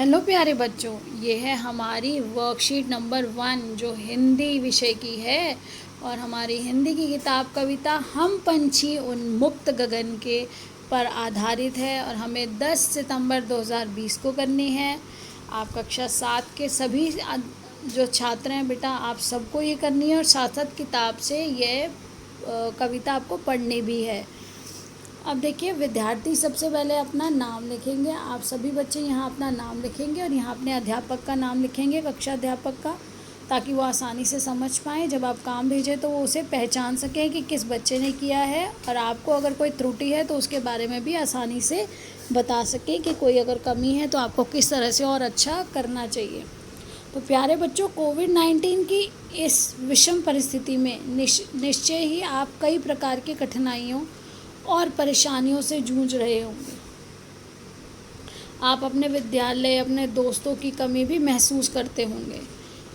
Hello प्यारे बच्चों, ये है हमारी वर्कशीट नंबर 1 जो हिंदी विषय की है। और हमारी हिंदी की किताब कविता हम पंछी उन्मुक्त गगन के पर आधारित है और हमें 10 सितंबर 2020 को करनी है। आप कक्षा 7 के सभी जो छात्र हैं बेटा, आप सबको ये करनी है और साथ साथ किताब से ये कविता आपको पढ़नी भी है। अब देखिए, विद्यार्थी सबसे पहले अपना नाम लिखेंगे। आप सभी बच्चे यहाँ अपना नाम लिखेंगे और यहाँ अपने अध्यापक का नाम लिखेंगे, कक्षा अध्यापक का, ताकि वो आसानी से समझ पाएँ। जब आप काम भेजें तो वो उसे पहचान सकें कि किस बच्चे ने किया है, और आपको अगर कोई त्रुटि है तो उसके बारे में भी आसानी से बता सकें कि कोई अगर कमी है तो आपको किस तरह से और अच्छा करना चाहिए। तो प्यारे बच्चों, कोविड-19 की इस विषम परिस्थिति में निश्चय ही आप कई प्रकार की कठिनाइयों और परेशानियों से जूझ रहे होंगे। आप अपने विद्यालय, अपने दोस्तों की कमी भी महसूस करते होंगे।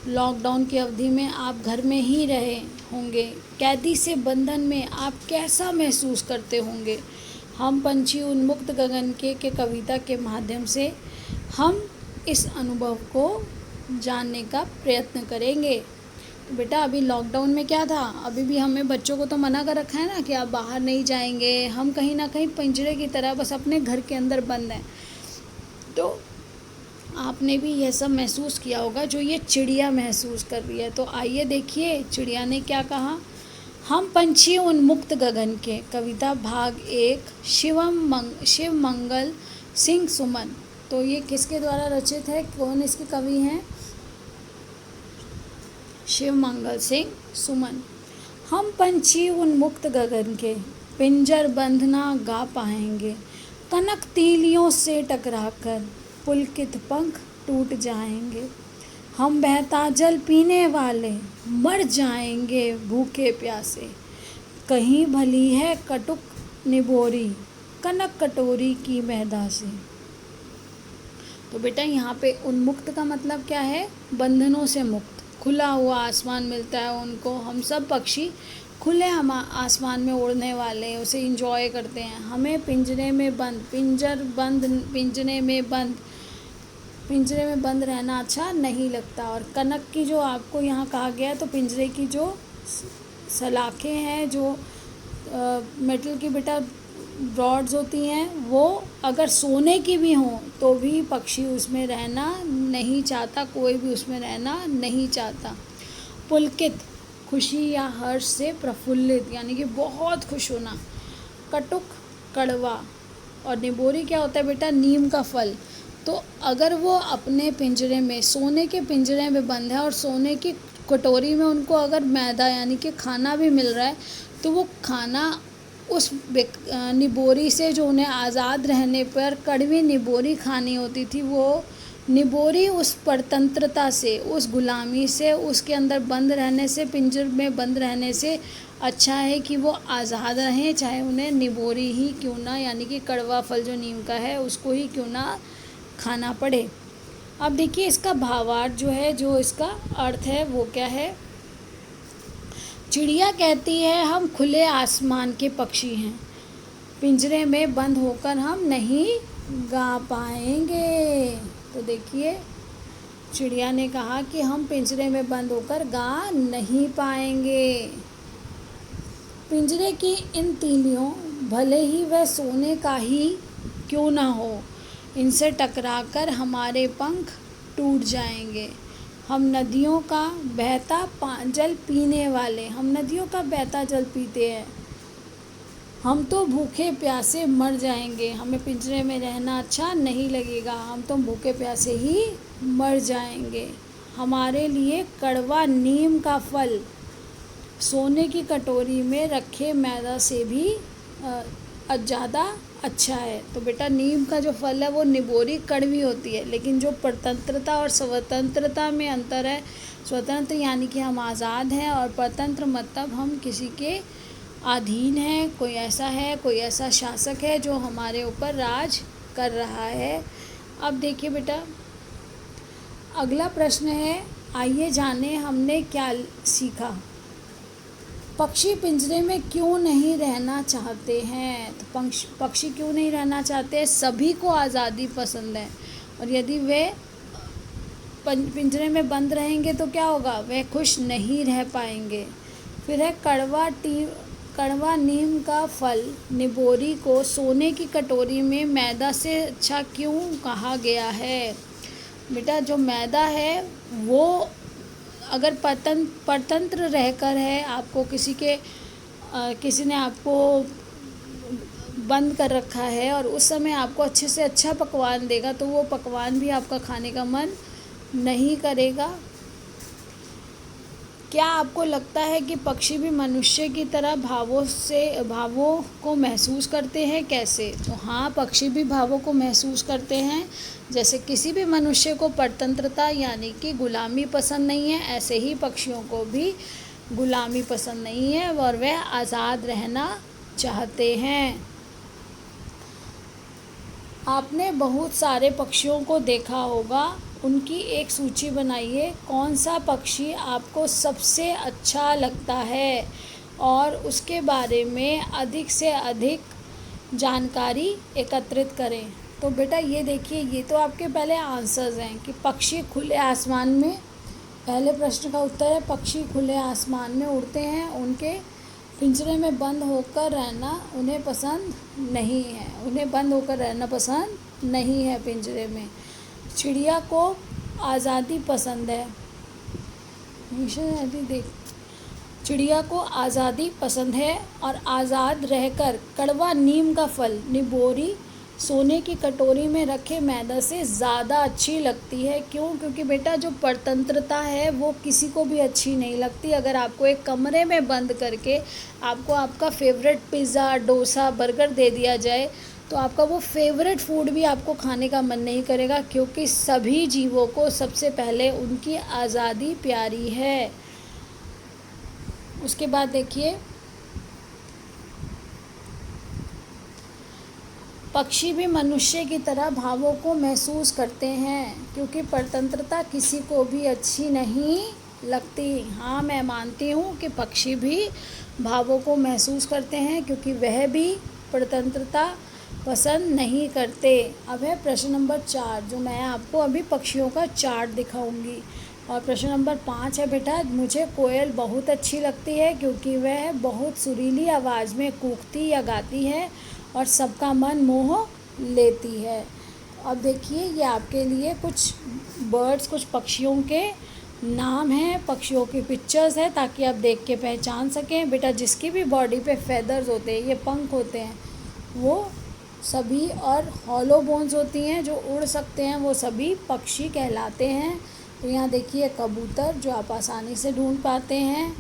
लॉकडाउन की अवधि में आप घर में ही रहे होंगे। कैदी से बंधन में आप कैसा महसूस करते होंगे। हम पंछी उन्मुक्त गगन के कविता के माध्यम से हम इस अनुभव को जानने का प्रयत्न करेंगे। तो बेटा, अभी लॉकडाउन में क्या था, अभी भी हमें बच्चों को तो मना कर रखा है ना कि आप बाहर नहीं जाएंगे। हम कहीं ना कहीं पिंजरे की तरह बस अपने घर के अंदर बंद हैं। तो आपने भी यह सब महसूस किया होगा जो ये चिड़िया महसूस कर रही है। तो आइए देखिए चिड़िया ने क्या कहा। हम पंछी उन्मुक्त गगन के, कविता भाग 1, शिव मंगल सिंह सुमन। तो ये किसके द्वारा रचित है, कौन इसके कवि हैं? शिव मंगल सिंह सुमन। हम पंछी उन्मुक्त गगन के, पिंजर बंद ना गा पाएंगे। कनक तीलियों से टकराकर पुलकित पंख टूट जाएंगे। हम बहता जल पीने वाले मर जाएंगे भूखे प्यासे। कहीं भली है कटुक निबोरी कनक कटोरी की मैदा से। तो बेटा, यहाँ पे उन्मुक्त का मतलब क्या है? बंधनों से मुक्त। खुला हुआ आसमान मिलता है उनको। हम सब पक्षी खुले हम आसमान में उड़ने वाले हैं, उसे इंजॉय करते हैं। हमें पिंजरे में बंद, पिंजरे में बंद रहना अच्छा नहीं लगता। और कनक की जो आपको यहाँ कहा गया है, तो पिंजरे की जो सलाखें हैं, जो मेटल की बेटा रॉड्स होती हैं, वो अगर सोने की भी हों तो भी पक्षी उसमें रहना नहीं चाहता, कोई भी उसमें रहना नहीं चाहता। पुलकित, खुशी या हर्ष से प्रफुल्लित, यानी कि बहुत खुश होना। कटुक, कड़वा। और निबोरी क्या होता है बेटा? नीम का फल। तो अगर वो अपने पिंजरे में, सोने के पिंजरे में बंद है और सोने की कटोरी में उनको अगर मैदा यानी कि खाना भी मिल रहा है, तो वो खाना उस निबोरी से, जो उन्हें आज़ाद रहने पर कड़वी निबोरी खानी होती थी, वो निबोरी उस परतंत्रता से, उस गुलामी से, उसके अंदर बंद रहने से, पिंजर में बंद रहने से अच्छा है कि वो आज़ाद रहें, चाहे उन्हें निबोरी ही क्यों ना, यानी कि कड़वा फल जो नीम का है उसको ही क्यों ना खाना पड़े। अब देखिए, इसका भावार्थ जो है, जो इसका अर्थ है वो क्या है। चिड़िया कहती है हम खुले आसमान के पक्षी हैं, पिंजरे में बंद होकर हम नहीं गा पाएंगे। तो देखिए, चिड़िया ने कहा कि हम पिंजरे में बंद होकर गा नहीं पाएंगे। पिंजरे की इन तीलियों, भले ही वह सोने का ही क्यों ना हो, इनसे टकराकर हमारे पंख टूट जाएंगे। हम नदियों का बहता जल पीने वाले, हम नदियों का बहता जल पीते हैं। हम तो भूखे प्यासे मर जाएंगे, हमें पिंजरे में रहना अच्छा नहीं लगेगा, हम तो भूखे प्यासे ही मर जाएंगे। हमारे लिए कड़वा नीम का फल सोने की कटोरी में रखे मैदा से भी ज़्यादा अच्छा है। तो बेटा, नीम का जो फल है वो निबोरी कड़वी होती है, लेकिन जो परतंत्रता और स्वतंत्रता में अंतर है। स्वतंत्र यानी कि हम आज़ाद हैं, और परतंत्र मतलब हम किसी के अधीन हैं। कोई ऐसा शासक है जो हमारे ऊपर राज कर रहा है। अब देखिए बेटा, अगला प्रश्न है, आइए जाने हमने क्या सीखा। पक्षी पिंजरे में क्यों नहीं रहना चाहते हैं? तो पक्षी क्यों नहीं रहना चाहते? सभी को आज़ादी पसंद है और यदि वे पिंजरे में बंद रहेंगे तो क्या होगा, वे खुश नहीं रह पाएंगे। फिर है कड़वा नीम का फल निबोरी को सोने की कटोरी में मैदा से अच्छा क्यों कहा गया है। बेटा जो मैदा है वो अगर परतंत्र रहकर है, आपको किसी ने आपको बंद कर रखा है और उस समय आपको अच्छे से अच्छा पकवान देगा तो वो पकवान भी आपका खाने का मन नहीं करेगा। क्या आपको लगता है कि पक्षी भी मनुष्य की तरह भावों को महसूस करते हैं? कैसे? तो हाँ, पक्षी भी भावों को महसूस करते हैं। जैसे किसी भी मनुष्य को परतंत्रता यानी कि गुलामी पसंद नहीं है, ऐसे ही पक्षियों को भी गुलामी पसंद नहीं है और वह आज़ाद रहना चाहते हैं। आपने बहुत सारे पक्षियों को देखा होगा, उनकी एक सूची बनाइए। कौन सा पक्षी आपको सबसे अच्छा लगता है और उसके बारे में अधिक से अधिक जानकारी एकत्रित करें। तो बेटा ये देखिए, ये तो आपके पहले आंसर्स हैं कि पक्षी खुले आसमान में, पहले प्रश्न का उत्तर है पक्षी खुले आसमान में उड़ते हैं, उनके पिंजरे में बंद होकर रहना उन्हें पसंद नहीं है, उन्हें बंद होकर रहना पसंद नहीं है पिंजरे में। चिड़िया को आज़ादी पसंद है। चिड़िया को आज़ादी पसंद है और आज़ाद रहकर कड़वा नीम का फल निबोरी सोने की कटोरी में रखे मैदा से ज़्यादा अच्छी लगती है। क्यों? क्योंकि बेटा जो परतंत्रता है वो किसी को भी अच्छी नहीं लगती। अगर आपको एक कमरे में बंद करके आपको आपका फेवरेट पिज़्ज़ा, डोसा, बर्गर दे दिया जाए तो आपका वो फेवरेट फूड भी आपको खाने का मन नहीं करेगा, क्योंकि सभी जीवों को सबसे पहले उनकी आज़ादी प्यारी है। उसके बाद देखिए, पक्षी भी मनुष्य की तरह भावों को महसूस करते हैं, क्योंकि परतंत्रता किसी को भी अच्छी नहीं लगती। हाँ, मैं मानती हूँ कि पक्षी भी भावों को महसूस करते हैं, क्योंकि वह भी परतंत्रता पसंद नहीं करते। अब है प्रश्न नंबर 4, जो मैं आपको अभी पक्षियों का चार्ट दिखाऊंगी। और प्रश्न नंबर 5 है बेटा, मुझे कोयल बहुत अच्छी लगती है क्योंकि वह बहुत सुरीली आवाज़ में कूकती या गाती है और सबका मन मोह लेती है। अब देखिए, ये आपके लिए कुछ पक्षियों के नाम हैं, पक्षियों की पिक्चर्स है, ताकि आप देख के पहचान सकें। बेटा जिसकी भी बॉडी पे फेदर्स होते हैं, ये पंख होते हैं, वो सभी, और हॉलो बोन्स होती हैं जो उड़ सकते हैं, वो सभी पक्षी कहलाते हैं। तो यहाँ देखिए कबूतर जो आप आसानी से ढूंढ पाते हैं,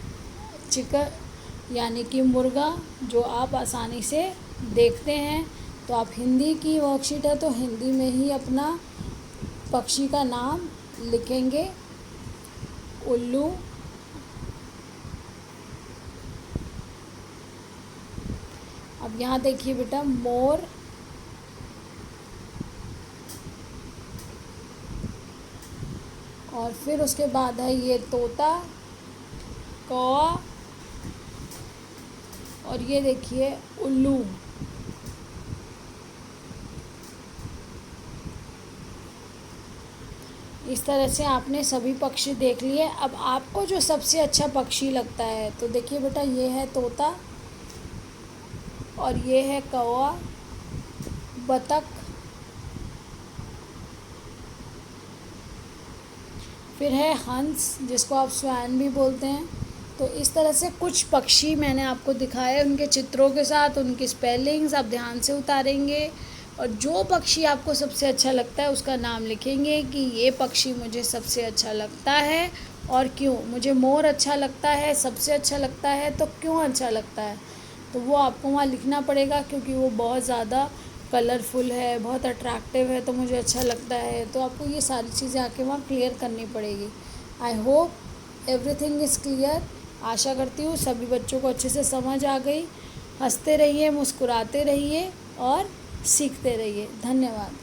चिकन यानी कि मुर्गा जो आप आसानी से देखते हैं। तो आप हिंदी की वर्कशीट है तो हिंदी में ही अपना पक्षी का नाम लिखेंगे। उल्लू, अब यहाँ देखिए बेटा मोर, और फिर उसके बाद है ये तोता, कौवा, और ये देखिए उल्लू। इस तरह से आपने सभी पक्षी देख लिए। अब आपको जो सबसे अच्छा पक्षी लगता है, तो देखिए बेटा ये है तोता, और ये है कौवा, बतख, फिर है हंस जिसको आप स्वैन भी बोलते हैं। तो इस तरह से कुछ पक्षी मैंने आपको दिखाए, उनके चित्रों के साथ उनकी स्पेलिंग्स आप ध्यान से उतारेंगे, और जो पक्षी आपको सबसे अच्छा लगता है उसका नाम लिखेंगे कि ये पक्षी मुझे सबसे अच्छा लगता है और क्यों। मुझे मोर अच्छा लगता है, सबसे अच्छा लगता है, तो क्यों अच्छा लगता है, तो वो आपको वहाँ लिखना पड़ेगा, क्योंकि वो बहुत ज़्यादा कलरफुल है, बहुत अट्रैक्टिव है, तो मुझे अच्छा लगता है। तो आपको ये सारी चीज़ें आके वहाँ क्लियर करनी पड़ेगी। I hope everything is clear. आशा करती हूँ सभी बच्चों को अच्छे से समझ आ गई। हंसते रहिए, मुस्कुराते रहिए और सीखते रहिए। धन्यवाद।